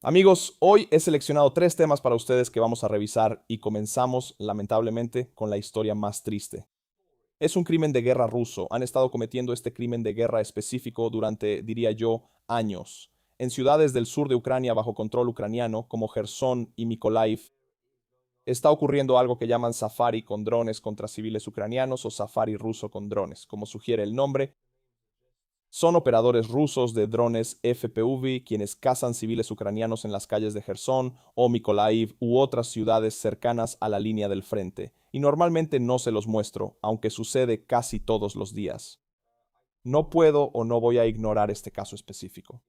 Amigos, hoy he seleccionado tres temas para ustedes que vamos a revisar y comenzamos, lamentablemente, con la historia más triste. Es un crimen de guerra ruso. Han estado cometiendo este crimen de guerra específico durante, diría yo, años. En ciudades del sur de Ucrania bajo control ucraniano, como Gerson y Mykolaiv, está ocurriendo algo que llaman safari con drones contra civiles ucranianos o safari ruso con drones. Como sugiere el nombre, son operadores rusos de drones FPV quienes cazan civiles ucranianos en las calles de Gerson o Mykolaiv u otras ciudades cercanas a la línea del frente, y normalmente no se los muestro, aunque sucede casi todos los días. No puedo o no voy a ignorar este caso específico.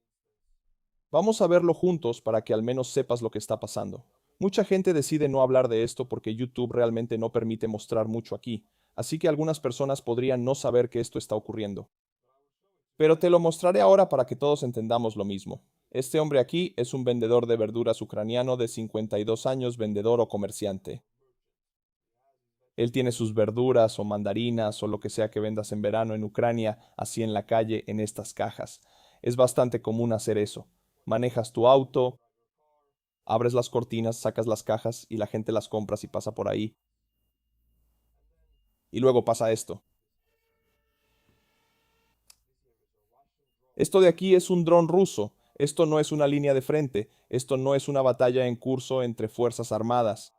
Vamos a verlo juntos para que al menos sepas lo que está pasando. Mucha gente decide no hablar de esto porque YouTube realmente no permite mostrar mucho aquí, así que algunas personas podrían no saber que esto está ocurriendo. Pero te lo mostraré ahora para que todos entendamos lo mismo. Este hombre aquí es un vendedor de verduras ucraniano de 52 años, vendedor o comerciante. Él tiene sus verduras o mandarinas o lo que sea que vendas en verano en Ucrania, así en la calle, en estas cajas. Es bastante común hacer eso. Manejas tu auto, abres las cortinas, sacas las cajas y la gente las compra si pasa por ahí. Y luego pasa esto. Esto de aquí es un dron ruso. Esto no es una línea de frente. Esto no es una batalla en curso entre fuerzas armadas.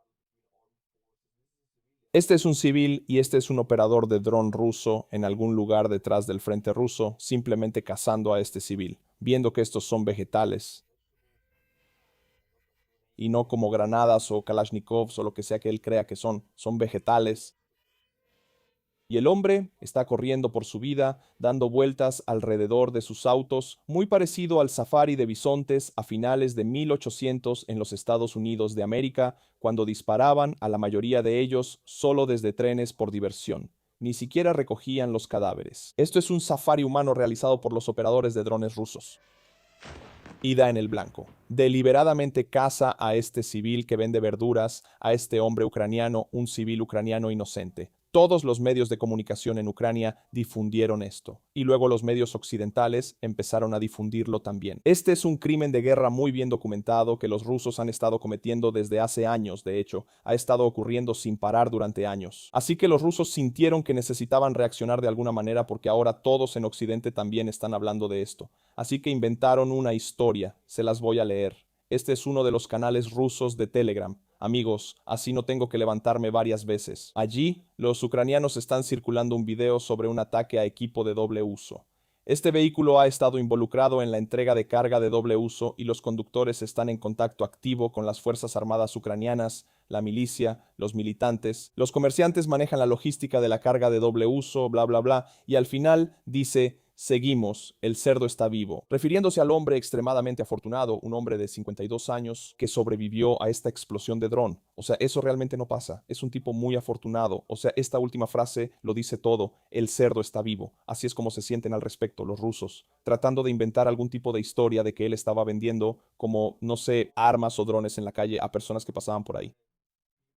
Este es un civil y este es un operador de dron ruso en algún lugar detrás del frente ruso, simplemente cazando a este civil, viendo que estos son vegetales y no como granadas o kalashnikovs o lo que sea que él crea que son vegetales. Y el hombre está corriendo por su vida, dando vueltas alrededor de sus autos, muy parecido al safari de bisontes a finales de 1800 en los Estados Unidos de América, cuando disparaban a la mayoría de ellos solo desde trenes por diversión. Ni siquiera recogían los cadáveres. Esto es un safari humano realizado por los operadores de drones rusos. Y da en el blanco. Deliberadamente caza a este civil que vende verduras, a este hombre ucraniano, un civil ucraniano inocente. Todos los medios de comunicación en Ucrania difundieron esto, y luego los medios occidentales empezaron a difundirlo también. Este es un crimen de guerra muy bien documentado que los rusos han estado cometiendo desde hace años, de hecho, ha estado ocurriendo sin parar durante años. Así que los rusos sintieron que necesitaban reaccionar de alguna manera porque ahora todos en Occidente también están hablando de esto. Así que inventaron una historia, se las voy a leer. Este es uno de los canales rusos de Telegram. Amigos, así no tengo que levantarme varias veces. Allí, los ucranianos están circulando un video sobre un ataque a equipo de doble uso. Este vehículo ha estado involucrado en la entrega de carga de doble uso y los conductores están en contacto activo con las Fuerzas Armadas ucranianas, la milicia, los militantes. Los comerciantes manejan la logística de la carga de doble uso, bla, bla, bla, y al final dice: seguimos, el cerdo está vivo, refiriéndose al hombre extremadamente afortunado, un hombre de 52 años que sobrevivió a esta explosión de dron. O sea, eso realmente no pasa. Es un tipo muy afortunado. O sea, esta última frase lo dice todo. El cerdo está vivo. Así es como se sienten al respecto los rusos, tratando de inventar algún tipo de historia de que él estaba vendiendo como, no sé, armas o drones en la calle a personas que pasaban por ahí.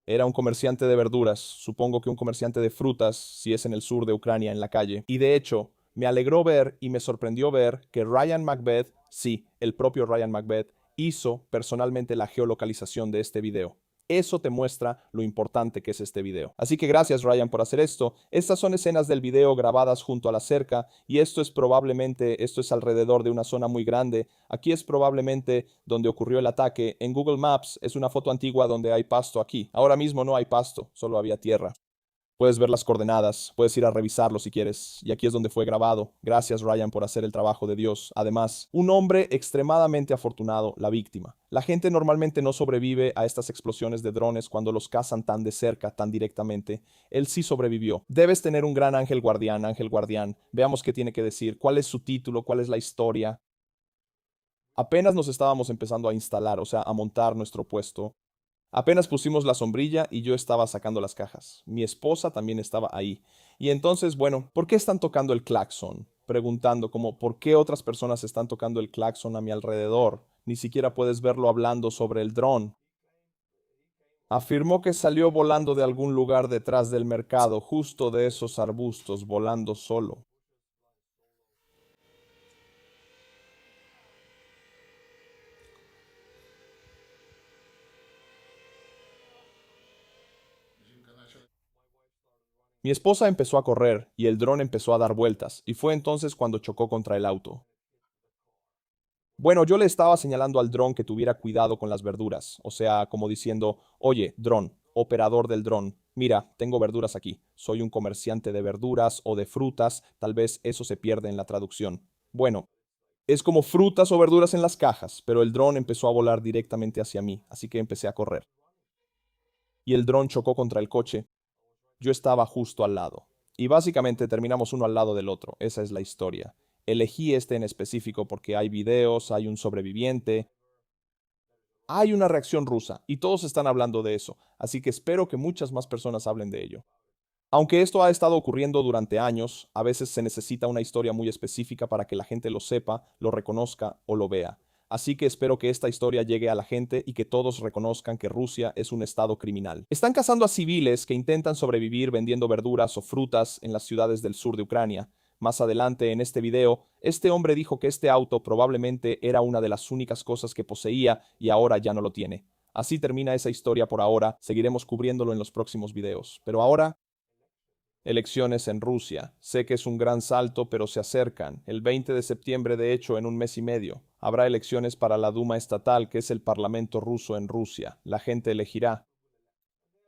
Era un comerciante de verduras, supongo que un comerciante de frutas, si es en el sur de Ucrania, en la calle. Y de hecho, me alegró ver y me sorprendió ver que Ryan Macbeth, sí, el propio Ryan Macbeth, hizo personalmente la geolocalización de este video. Eso te muestra lo importante que es este video. Así que gracias, Ryan, por hacer esto. Estas son escenas del video grabadas junto a la cerca y esto es alrededor de una zona muy grande. Aquí es probablemente donde ocurrió el ataque. En Google Maps es una foto antigua donde hay pasto aquí. Ahora mismo no hay pasto, solo había tierra. Puedes ver las coordenadas, puedes ir a revisarlo si quieres. Y aquí es donde fue grabado. Gracias, Ryan, por hacer el trabajo de Dios. Además, un hombre extremadamente afortunado, la víctima. La gente normalmente no sobrevive a estas explosiones de drones cuando los cazan tan de cerca, tan directamente. Él sí sobrevivió. Debes tener un gran ángel guardián, ángel guardián. Veamos qué tiene que decir, cuál es su título, cuál es la historia. Apenas nos estábamos empezando a instalar, o sea, a montar nuestro puesto. Apenas pusimos la sombrilla y yo estaba sacando las cajas. Mi esposa también estaba ahí. Y entonces, bueno, ¿por qué están tocando el claxon? Preguntando como, ¿por qué otras personas están tocando el claxon a mi alrededor? Ni siquiera puedes verlo hablando sobre el dron. Afirmó que salió volando de algún lugar detrás del mercado, justo de esos arbustos, volando solo. Mi esposa empezó a correr y el dron empezó a dar vueltas, y fue entonces cuando chocó contra el auto. Bueno, yo le estaba señalando al dron que tuviera cuidado con las verduras, o sea, como diciendo, oye, dron, operador del dron, mira, tengo verduras aquí, soy un comerciante de verduras o de frutas, tal vez eso se pierde en la traducción. Bueno, es como frutas o verduras en las cajas, pero el dron empezó a volar directamente hacia mí, así que empecé a correr. Y el dron chocó contra el coche. Yo estaba justo al lado. Y básicamente terminamos uno al lado del otro. Esa es la historia. Elegí este en específico porque hay videos, hay un sobreviviente, hay una reacción rusa y todos están hablando de eso. Así que espero que muchas más personas hablen de ello. Aunque esto ha estado ocurriendo durante años, a veces se necesita una historia muy específica para que la gente lo sepa, lo reconozca o lo vea. Así que espero que esta historia llegue a la gente y que todos reconozcan que Rusia es un estado criminal. Están cazando a civiles que intentan sobrevivir vendiendo verduras o frutas en las ciudades del sur de Ucrania. Más adelante en este video, este hombre dijo que este auto probablemente era una de las únicas cosas que poseía y ahora ya no lo tiene. Así termina esa historia por ahora, seguiremos cubriéndolo en los próximos videos. Pero ahora elecciones en Rusia. Sé que es un gran salto, pero se acercan. El 20 de septiembre, de hecho, en un mes y medio, habrá elecciones para la Duma estatal, que es el parlamento ruso en Rusia. La gente elegirá.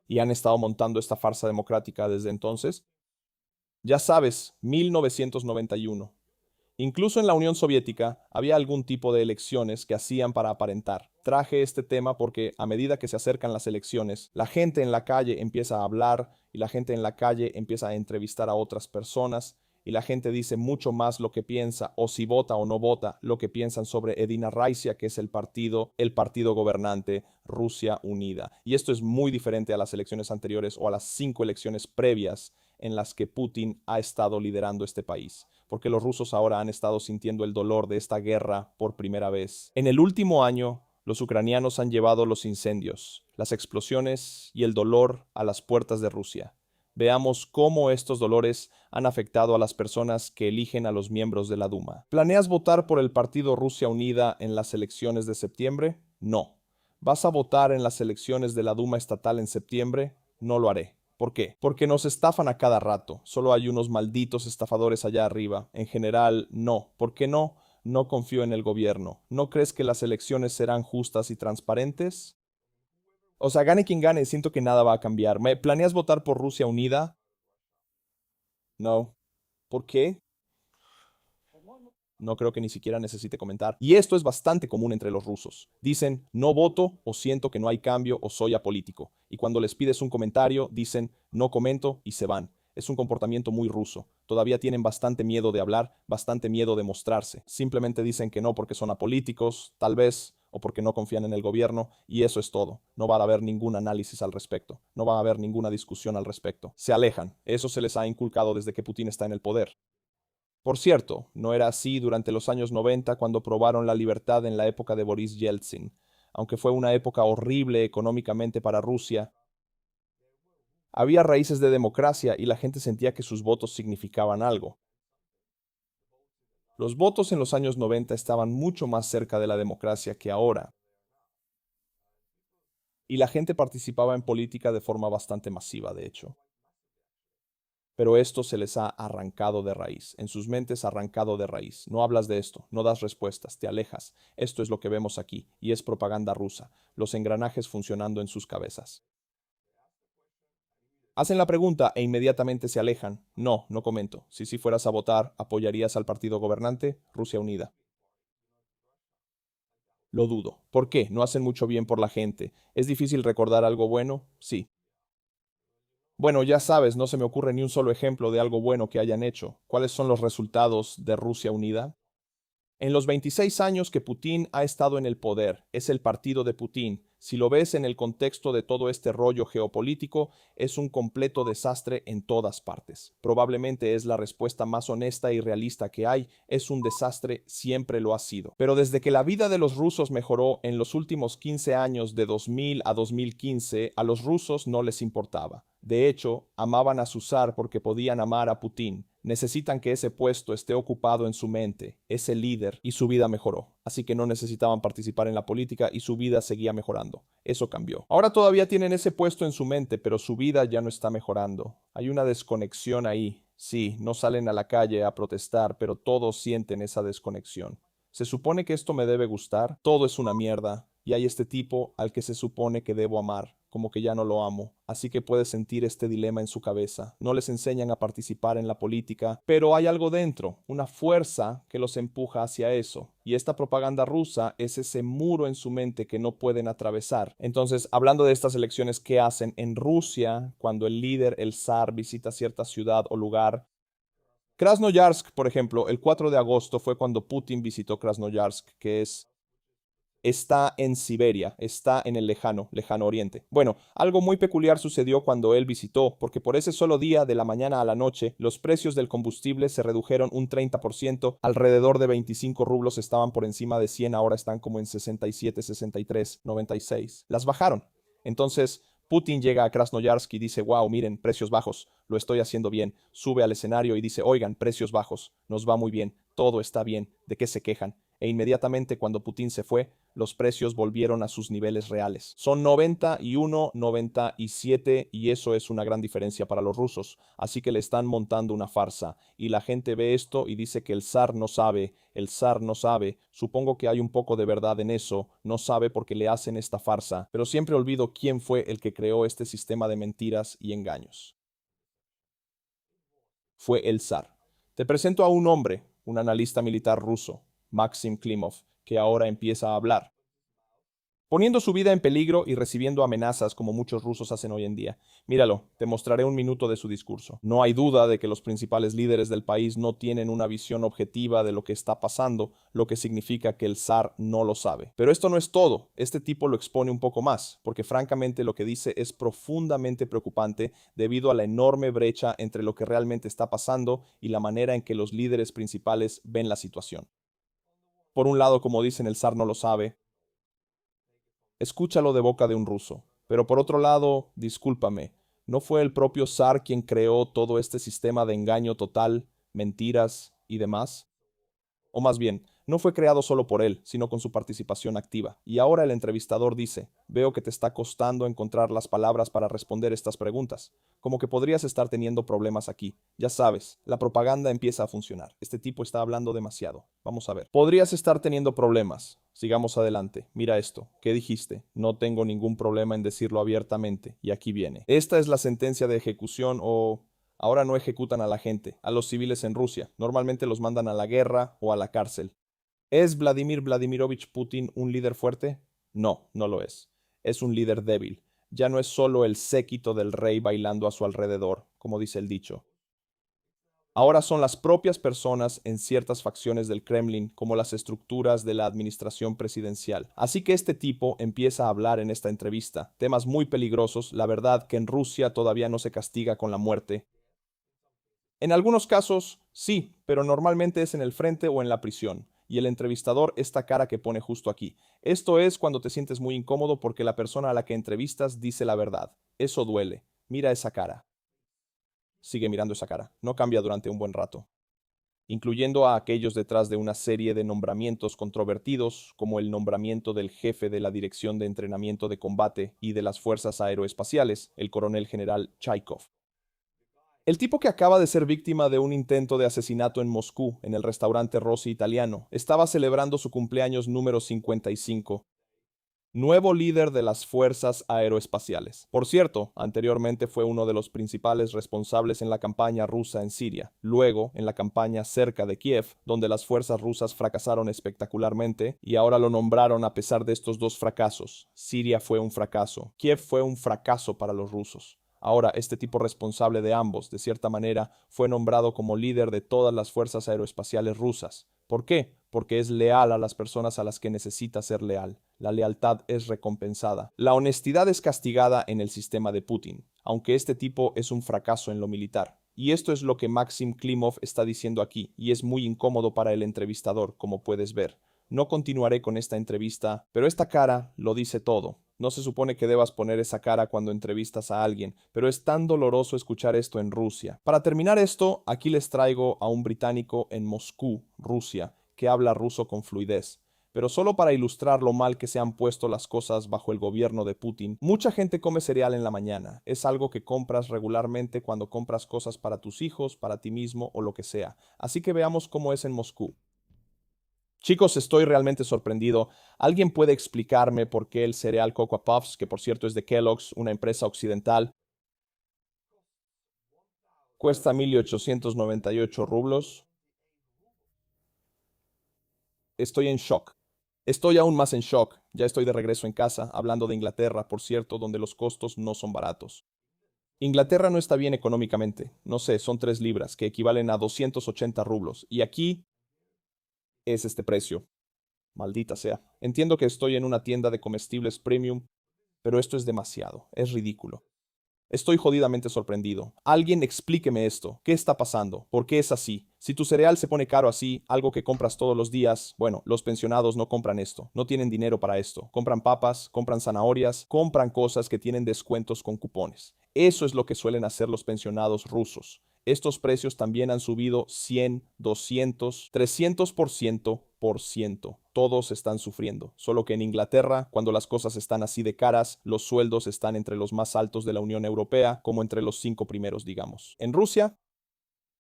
¿Y han estado montando esta farsa democrática desde entonces? Ya sabes, 1991. Incluso en la Unión Soviética había algún tipo de elecciones que hacían para aparentar. Traje este tema porque a medida que se acercan las elecciones, la gente en la calle empieza a hablar y la gente en la calle empieza a entrevistar a otras personas y la gente dice mucho más lo que piensa o si vota o no vota, lo que piensan sobre Edina Raisia, que es el partido gobernante Rusia Unida. Y esto es muy diferente a las elecciones anteriores o a las 5 elecciones previas en las que Putin ha estado liderando este país, porque los rusos ahora han estado sintiendo el dolor de esta guerra por primera vez. En el último año, los ucranianos han llevado los incendios, las explosiones y el dolor a las puertas de Rusia. Veamos cómo estos dolores han afectado a las personas que eligen a los miembros de la Duma. ¿Planeas votar por el partido Rusia Unida en las elecciones de septiembre? No. ¿Vas a votar en las elecciones de la Duma estatal en septiembre? No lo haré. ¿Por qué? Porque nos estafan a cada rato. Solo hay unos malditos estafadores allá arriba. En general, no. ¿Por qué no? No confío en el gobierno. ¿No crees que las elecciones serán justas y transparentes? O sea, gane quien gane, siento que nada va a cambiar. ¿Planeas votar por Rusia Unida? No. ¿Por qué? No creo que ni siquiera necesite comentar. Y esto es bastante común entre los rusos. Dicen, no voto o siento que no hay cambio o soy apolítico. Y cuando les pides un comentario, dicen, no comento y se van. Es un comportamiento muy ruso. Todavía tienen bastante miedo de hablar, bastante miedo de mostrarse. Simplemente dicen que no porque son apolíticos, tal vez, o porque no confían en el gobierno, y eso es todo. No va a haber ningún análisis al respecto. No va a haber ninguna discusión al respecto. Se alejan. Eso se les ha inculcado desde que Putin está en el poder. Por cierto, no era así durante los años 90 cuando probaron la libertad en la época de Boris Yeltsin. Aunque fue una época horrible económicamente para Rusia, había raíces de democracia y la gente sentía que sus votos significaban algo. Los votos en los años 90 estaban mucho más cerca de la democracia que ahora, y la gente participaba en política de forma bastante masiva, de hecho. Pero esto se les ha arrancado de raíz, en sus mentes arrancado de raíz. No hablas de esto, no das respuestas, te alejas. Esto es lo que vemos aquí, y es propaganda rusa, los engranajes funcionando en sus cabezas. Hacen la pregunta e inmediatamente se alejan. No, no comento. Si fueras a votar, ¿apoyarías al partido gobernante? Rusia Unida. Lo dudo. ¿Por qué? No hacen mucho bien por la gente. ¿Es difícil recordar algo bueno? Sí. Bueno, ya sabes, no se me ocurre ni un solo ejemplo de algo bueno que hayan hecho. ¿Cuáles son los resultados de Rusia Unida? En los 26 años que Putin ha estado en el poder, es el partido de Putin. Si lo ves en el contexto de todo este rollo geopolítico, es un completo desastre en todas partes. Probablemente es la respuesta más honesta y realista que hay. Es un desastre, siempre lo ha sido. Pero desde que la vida de los rusos mejoró en los últimos 15 años de 2000 a 2015, a los rusos no les importaba. De hecho, amaban a su zar porque podían amar a Putin. Necesitan que ese puesto esté ocupado en su mente, ese líder, y su vida mejoró. Así que no necesitaban participar en la política y su vida seguía mejorando. Eso cambió. Ahora todavía tienen ese puesto en su mente, pero su vida ya no está mejorando. Hay una desconexión ahí. Sí, no salen a la calle a protestar, pero todos sienten esa desconexión. Se supone que esto me debe gustar, todo es una mierda, y hay este tipo al que se supone que debo amar, como que ya no lo amo, así que puede sentir este dilema en su cabeza. No les enseñan a participar en la política, pero hay algo dentro, una fuerza que los empuja hacia eso, y esta propaganda rusa es ese muro en su mente que no pueden atravesar. Entonces, hablando de estas elecciones, ¿qué hacen en Rusia cuando el líder, el zar, visita cierta ciudad o lugar? Krasnoyarsk, por ejemplo, el 4 de agosto fue cuando Putin visitó Krasnoyarsk, está en Siberia, está en el lejano oriente. Bueno, algo muy peculiar sucedió cuando él visitó, porque por ese solo día, de la mañana a la noche, los precios del combustible se redujeron un 30%, alrededor de 25 rublos estaban por encima de 100, ahora están como en 67, 63, 96. Las bajaron. Entonces, Putin llega a Krasnoyarsk y dice, wow, miren, precios bajos, lo estoy haciendo bien. Sube al escenario y dice, oigan, precios bajos, nos va muy bien, todo está bien, ¿de qué se quejan? E inmediatamente cuando Putin se fue, los precios volvieron a sus niveles reales. Son 91, 97 y eso es una gran diferencia para los rusos. Así que le están montando una farsa y la gente ve esto y dice que el zar no sabe, el zar no sabe. Supongo que hay un poco de verdad en eso, no sabe porque le hacen esta farsa, pero siempre olvido quién fue el que creó este sistema de mentiras y engaños. Fue el zar. Te presento a un hombre, un analista militar ruso, Maxim Klimov, que ahora empieza a hablar, poniendo su vida en peligro y recibiendo amenazas como muchos rusos hacen hoy en día. Míralo, te mostraré un minuto de su discurso. No hay duda de que los principales líderes del país no tienen una visión objetiva de lo que está pasando, lo que significa que el zar no lo sabe. Pero esto no es todo, este tipo lo expone un poco más, porque francamente lo que dice es profundamente preocupante debido a la enorme brecha entre lo que realmente está pasando y la manera en que los líderes principales ven la situación. Por un lado, como dicen, el zar no lo sabe. Escúchalo de boca de un ruso. Pero por otro lado, discúlpame, ¿no fue el propio zar quien creó todo este sistema de engaño total, mentiras y demás? O más bien, no fue creado solo por él, sino con su participación activa. Y ahora el entrevistador dice, veo que te está costando encontrar las palabras para responder estas preguntas, como que podrías estar teniendo problemas aquí. Ya sabes, la propaganda empieza a funcionar. Este tipo está hablando demasiado. Vamos a ver. Podrías estar teniendo problemas. Sigamos adelante. Mira esto. ¿Qué dijiste? No tengo ningún problema en decirlo abiertamente. Y aquí viene. Esta es la sentencia de ejecución o... Ahora no ejecutan a la gente, a los civiles en Rusia. Normalmente los mandan a la guerra o a la cárcel. ¿Es Vladimir Vladimirovich Putin un líder fuerte? No, no lo es. Es un líder débil. Ya no es solo el séquito del rey bailando a su alrededor, como dice el dicho. Ahora son las propias personas en ciertas facciones del Kremlin, como las estructuras de la administración presidencial. Así que este tipo empieza a hablar en esta entrevista. Temas muy peligrosos, la verdad que en Rusia todavía no se castiga con la muerte. En algunos casos, sí, pero normalmente es en el frente o en la prisión. Y el entrevistador, esta cara que pone justo aquí. Esto es cuando te sientes muy incómodo porque la persona a la que entrevistas dice la verdad. Eso duele. Mira esa cara. Sigue mirando esa cara. No cambia durante un buen rato, incluyendo a aquellos detrás de una serie de nombramientos controvertidos, como el nombramiento del jefe de la Dirección de Entrenamiento de Combate y de las Fuerzas Aeroespaciales, el coronel general Chaikov. El tipo que acaba de ser víctima de un intento de asesinato en Moscú, en el restaurante Rossi italiano, estaba celebrando su cumpleaños número 55. Nuevo líder de las fuerzas aeroespaciales. Por cierto, anteriormente fue uno de los principales responsables en la campaña rusa en Siria, luego en la campaña cerca de Kiev, donde las fuerzas rusas fracasaron espectacularmente, y ahora lo nombraron a pesar de estos dos fracasos. Siria fue un fracaso, Kiev fue un fracaso para los rusos. Ahora, este tipo responsable de ambos, de cierta manera, fue nombrado como líder de todas las fuerzas aeroespaciales rusas. ¿Por qué? Porque es leal a las personas a las que necesita ser leal. La lealtad es recompensada. La honestidad es castigada en el sistema de Putin, aunque este tipo es un fracaso en lo militar. Y esto es lo que Maxim Klimov está diciendo aquí, y es muy incómodo para el entrevistador, como puedes ver. No continuaré con esta entrevista, pero esta cara lo dice todo. No se supone que debas poner esa cara cuando entrevistas a alguien, pero es tan doloroso escuchar esto en Rusia. Para terminar esto, aquí les traigo a un británico en Moscú, Rusia, que habla ruso con fluidez. Pero solo para ilustrar lo mal que se han puesto las cosas bajo el gobierno de Putin, mucha gente come cereal en la mañana. Es algo que compras regularmente cuando compras cosas para tus hijos, para ti mismo o lo que sea. Así que veamos cómo es en Moscú. Chicos, estoy realmente sorprendido. ¿Alguien puede explicarme por qué el cereal Cocoa Puffs, que por cierto es de Kellogg's, una empresa occidental, cuesta 1.898 rublos? Estoy en shock. Estoy aún más en shock. Ya estoy de regreso en casa, hablando de Inglaterra, por cierto, donde los costos no son baratos. Inglaterra no está bien económicamente. No sé, son 3 libras, que equivalen a 280 rublos. Y aquí es este precio. Maldita sea. Entiendo que estoy en una tienda de comestibles premium, pero esto es demasiado. Es ridículo. Estoy jodidamente sorprendido. Alguien explíqueme esto. ¿Qué está pasando? ¿Por qué es así? Si tu cereal se pone caro así, algo que compras todos los días, bueno, los pensionados no compran esto, no tienen dinero para esto. Compran papas, compran zanahorias, compran cosas que tienen descuentos con cupones. Eso es lo que suelen hacer los pensionados rusos. Estos precios también han subido 100, 200, 300%. Todos están sufriendo. Solo que en Inglaterra, cuando las cosas están así de caras, los sueldos están entre los más altos de la Unión Europea, como entre los 5 primeros, digamos. En Rusia,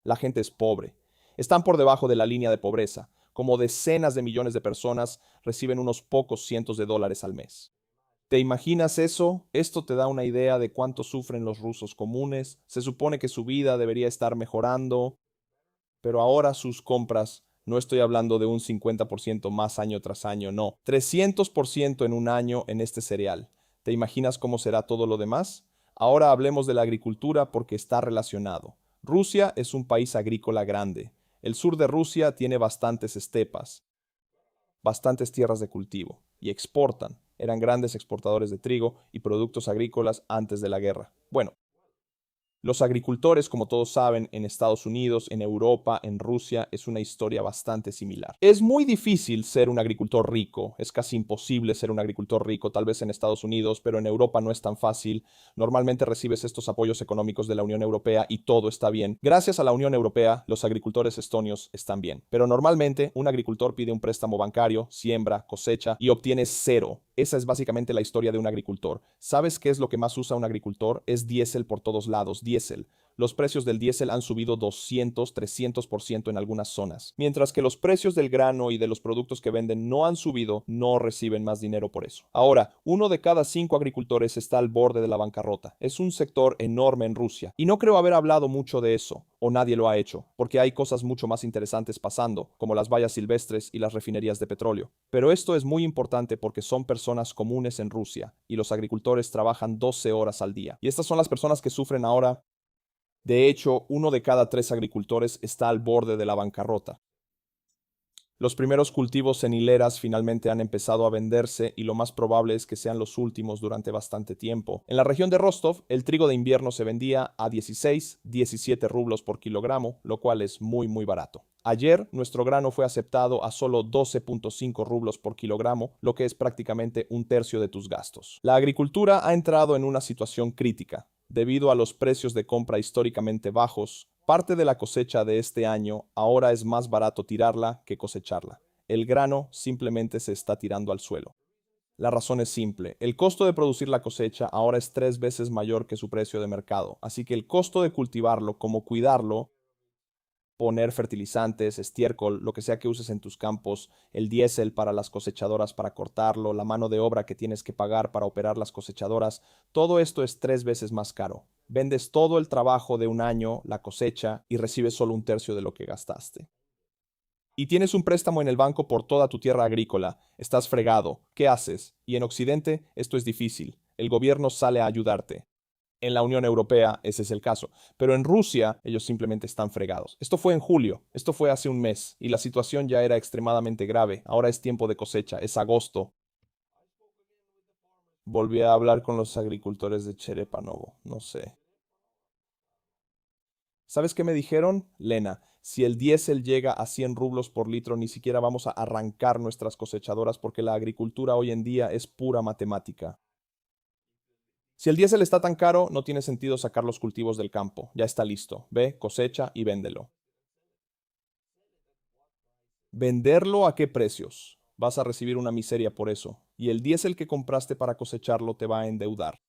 la gente es pobre. Están por debajo de la línea de pobreza. Como decenas de millones de personas reciben unos pocos cientos de dólares al mes. ¿Te imaginas eso? Esto te da una idea de cuánto sufren los rusos comunes. Se supone que su vida debería estar mejorando, pero ahora sus compras, no estoy hablando de un 50% más año tras año, no, 300% en un año en este cereal. ¿Te imaginas cómo será todo lo demás? Ahora hablemos de la agricultura porque está relacionado. Rusia es un país agrícola grande. El sur de Rusia tiene bastantes estepas, bastantes tierras de cultivo, y exportan. Eran grandes exportadores de trigo y productos agrícolas antes de la guerra. Bueno, los agricultores, como todos saben, en Estados Unidos, en Europa, en Rusia, es una historia bastante similar. Es muy difícil ser un agricultor rico, es casi imposible ser un agricultor rico, tal vez en Estados Unidos, pero en Europa no es tan fácil. Normalmente recibes estos apoyos económicos de la Unión Europea y todo está bien. Gracias a la Unión Europea, los agricultores estonios están bien. Pero normalmente un agricultor pide un préstamo bancario, siembra, cosecha y obtiene cero. Esa es básicamente la historia de un agricultor. ¿Sabes qué es lo que más usa un agricultor? Es diésel por todos lados, diésel. Los precios del diésel han subido 200, 300% en algunas zonas. Mientras que los precios del grano y de los productos que venden no han subido, no reciben más dinero por eso. Ahora, 1 de cada 5 agricultores está al borde de la bancarrota. Es un sector enorme en Rusia. Y no creo haber hablado mucho de eso, o nadie lo ha hecho, porque hay cosas mucho más interesantes pasando, como las vallas silvestres y las refinerías de petróleo. Pero esto es muy importante porque son personas comunes en Rusia, y los agricultores trabajan 12 horas al día. Y estas son las personas que sufren ahora. De hecho, 1 de cada 3 agricultores está al borde de la bancarrota. Los primeros cultivos en hileras finalmente han empezado a venderse y lo más probable es que sean los últimos durante bastante tiempo. En la región de Rostov, el trigo de invierno se vendía a 16, 17 rublos por kilogramo, lo cual es muy barato. Ayer, nuestro grano fue aceptado a solo 12.5 rublos por kilogramo, lo que es prácticamente un tercio de tus gastos. La agricultura ha entrado en una situación crítica. Debido a los precios de compra históricamente bajos, parte de la cosecha de este año ahora es más barato tirarla que cosecharla. El grano simplemente se está tirando al suelo. La razón es simple. El costo de producir la cosecha ahora es 3 veces mayor que su precio de mercado, así que el costo de cultivarlo como cuidarlo, poner fertilizantes, estiércol, lo que sea que uses en tus campos, el diésel para las cosechadoras para cortarlo, la mano de obra que tienes que pagar para operar las cosechadoras, todo esto es 3 veces más caro. Vendes todo el trabajo de un año, la cosecha, y recibes solo un tercio de lo que gastaste. Y tienes un préstamo en el banco por toda tu tierra agrícola. Estás fregado. ¿Qué haces? Y en Occidente esto es difícil. El gobierno sale a ayudarte. En la Unión Europea ese es el caso. Pero en Rusia ellos simplemente están fregados. Esto fue en julio, esto fue hace un mes, y la situación ya era extremadamente grave. Ahora es tiempo de cosecha, es agosto. Volví a hablar con los agricultores de Cherepanovo, no sé. ¿Sabes qué me dijeron? Lena, si el diésel llega a 100 rublos por litro, ni siquiera vamos a arrancar nuestras cosechadoras porque la agricultura hoy en día es pura matemática. Si el diésel está tan caro, no tiene sentido sacar los cultivos del campo. Ya está listo. Ve, cosecha y véndelo. ¿Venderlo a qué precios? Vas a recibir una miseria por eso. Y el diésel que compraste para cosecharlo te va a endeudar.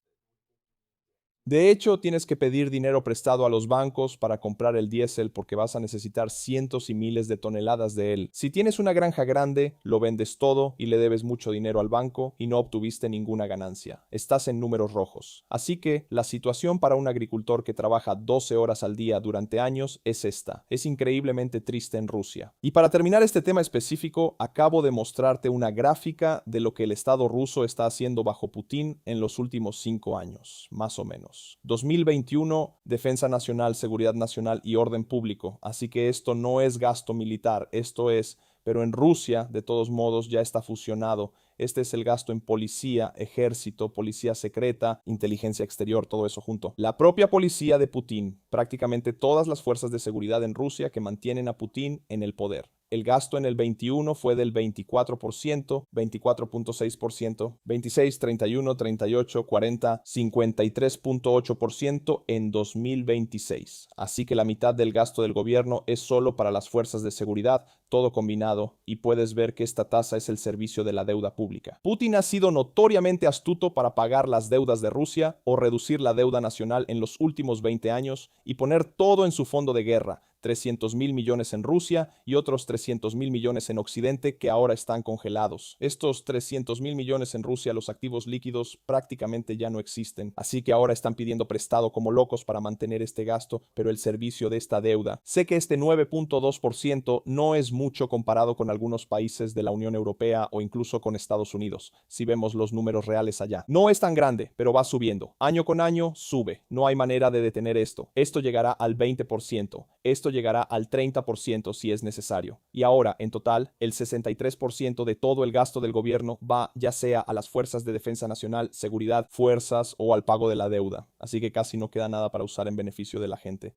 De hecho, tienes que pedir dinero prestado a los bancos para comprar el diésel porque vas a necesitar cientos y miles de toneladas de él. Si tienes una granja grande, lo vendes todo y le debes mucho dinero al banco y no obtuviste ninguna ganancia. Estás en números rojos. Así que la situación para un agricultor que trabaja 12 horas al día durante años es esta. Es increíblemente triste en Rusia. Y para terminar este tema específico, acabo de mostrarte una gráfica de lo que el Estado ruso está haciendo bajo Putin en los últimos 5 años, más o menos. 2021, Defensa Nacional, Seguridad Nacional y Orden Público. Así que esto no es gasto militar, esto es, pero en Rusia, de todos modos, ya está fusionado. Este es el gasto en policía, ejército, policía secreta, inteligencia exterior, todo eso junto. La propia policía de Putin, prácticamente todas las fuerzas de seguridad en Rusia que mantienen a Putin en el poder. El gasto en el 21 fue del 24%, 24.6%, 26, 31, 38, 40, 53.8% en 2026. Así que la mitad del gasto del gobierno es solo para las fuerzas de seguridad, todo combinado, y puedes ver que esta tasa es el servicio de la deuda pública. Putin ha sido notoriamente astuto para pagar las deudas de Rusia o reducir la deuda nacional en los últimos 20 años y poner todo en su fondo de guerra. 300.000 millones en Rusia y otros 300.000 millones en Occidente que ahora están congelados. Estos 300.000 millones en Rusia, los activos líquidos prácticamente ya no existen, así que ahora están pidiendo prestado como locos para mantener este gasto, pero el servicio de esta deuda. Sé que este 9.2% no es mucho comparado con algunos países de la Unión Europea o incluso con Estados Unidos, si vemos los números reales allá. No es tan grande, pero va subiendo. Año con año sube. No hay manera de detener esto. Esto llegará al 20%. Esto llegará al 30% si es necesario. Y ahora, en total, el 63% de todo el gasto del gobierno va ya sea a las fuerzas de defensa nacional, seguridad, fuerzas o al pago de la deuda. Así que casi no queda nada para usar en beneficio de la gente.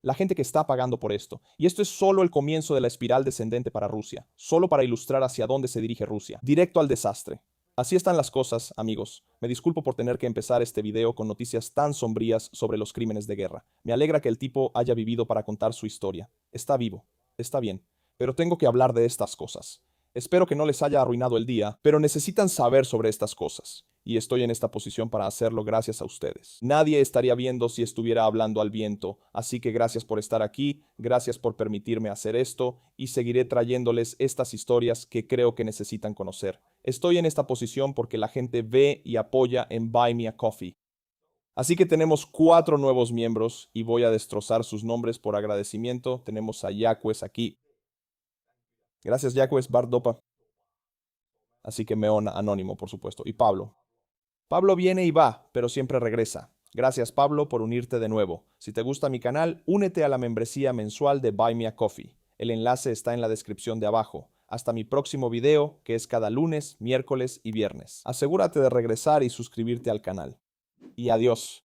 La gente que está pagando por esto. Y esto es solo el comienzo de la espiral descendente para Rusia, solo para ilustrar hacia dónde se dirige Rusia, directo al desastre. Así están las cosas, amigos. Me disculpo por tener que empezar este video con noticias tan sombrías sobre los crímenes de guerra. Me alegra que el tipo haya vivido para contar su historia. Está vivo, está bien, pero tengo que hablar de estas cosas. Espero que no les haya arruinado el día, pero necesitan saber sobre estas cosas. Y estoy en esta posición para hacerlo gracias a ustedes. Nadie estaría viendo si estuviera hablando al viento, así que gracias por estar aquí, gracias por permitirme hacer esto, y seguiré trayéndoles estas historias que creo que necesitan conocer. Estoy en esta posición porque la gente ve y apoya en Buy Me a Coffee. Así que tenemos 4 nuevos miembros y voy a destrozar sus nombres por agradecimiento. Tenemos a Yacues aquí. Gracias Yacues, Bardopa. Así que Meona Anónimo, por supuesto. Y Pablo. Pablo viene y va, pero siempre regresa. Gracias Pablo por unirte de nuevo. Si te gusta mi canal, únete a la membresía mensual de Buy Me a Coffee. El enlace está en la descripción de abajo. Hasta mi próximo video, que es cada lunes, miércoles y viernes. Asegúrate de regresar y suscribirte al canal. Y adiós.